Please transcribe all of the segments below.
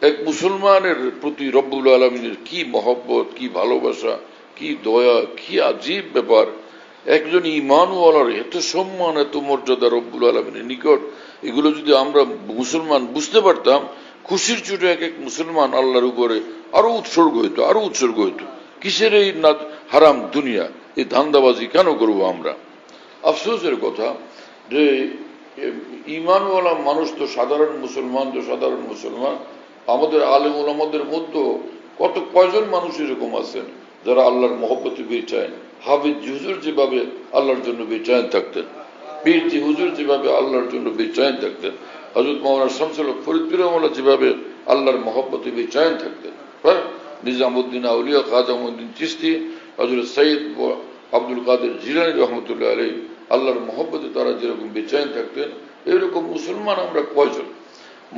এক মুসলমানের প্রতি রব্বুল আলমিনের কি মহব্বত, কি ভালোবাসা, কি দয়া, কি আজীব ব্যাপার। একজন ঈমানওয়ালার এত সম্মান, এত মর্যাদা রব্বুল আলমিনের নিকট, এগুলো যদি আমরা মুসলমান বুঝতে পারতাম, খুশির চোটে এক এক মুসলমান আল্লাহর উপরে আরো উৎসর্গ হইতো। কিসের এই হারাম দুনিয়া, এই ধান্দাবাজি কেন করবো আমরা? আফসোসের কথা যে ঈমানওয়ালা মানুষ তো সাধারণ মুসলমান, আমাদের আলেম ওলামাদের মধ্যে কয়জন মানুষ এরকম আছেন যারা আল্লাহর মহব্বতে বেচায়েন। হাফিজ হুজুর যেভাবে আল্লাহর জন্য বেচায়েন থাকতেন, পীরজি হুজুর যেভাবে আল্লাহর জন্য বেচায়েন থাকতেন, হযরত মাওলানা শামসুল হক ফরিদপুর রহমাতুল্লাহ যেভাবে আল্লাহর মহব্বতে বেচায়েন থাকতেন, হ্যাঁ, নিজামুদ্দিন আউলিয়া, খাজা মুঈনুদ্দিন চিশতি, হযরত সৈয়দ আব্দুল কাদের জিলানী রহমতুল্লাহ আলাইহি আল্লাহর মহব্বতে তারা যেরকম বেচায়েন থাকতেন, এরকম মুসলমান আমরা কয়জন?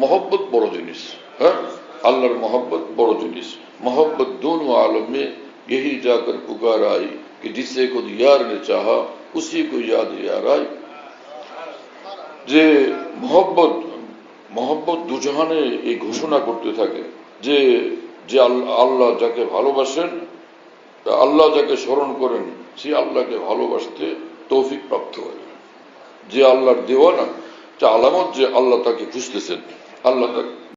मोहब्बत बड़ो जिनिस, हाँ, अल्लाहर मोहब्बत बड़ो जिनिस। मोहब्बत दोनों आलम में यही जाकर पुकार आई कि जिसे खुद यार ने चाहा उसी को याद यार आई। যে মহব্বত দুজাহানে এই ঘোষণা করতে থাকে যে যে আল্লাহ যাকে ভালোবাসেন, আল্লাহ যাকে স্মরণ করেন, সে আল্লাহকে ভালোবাসতে তৌফিক প্রাপ্ত হয়। যে আল্লাহর দেওয়ানা, আলামত যে আল্লাহ তাকে খুঁজতেছেন, আল্লাহ তাকে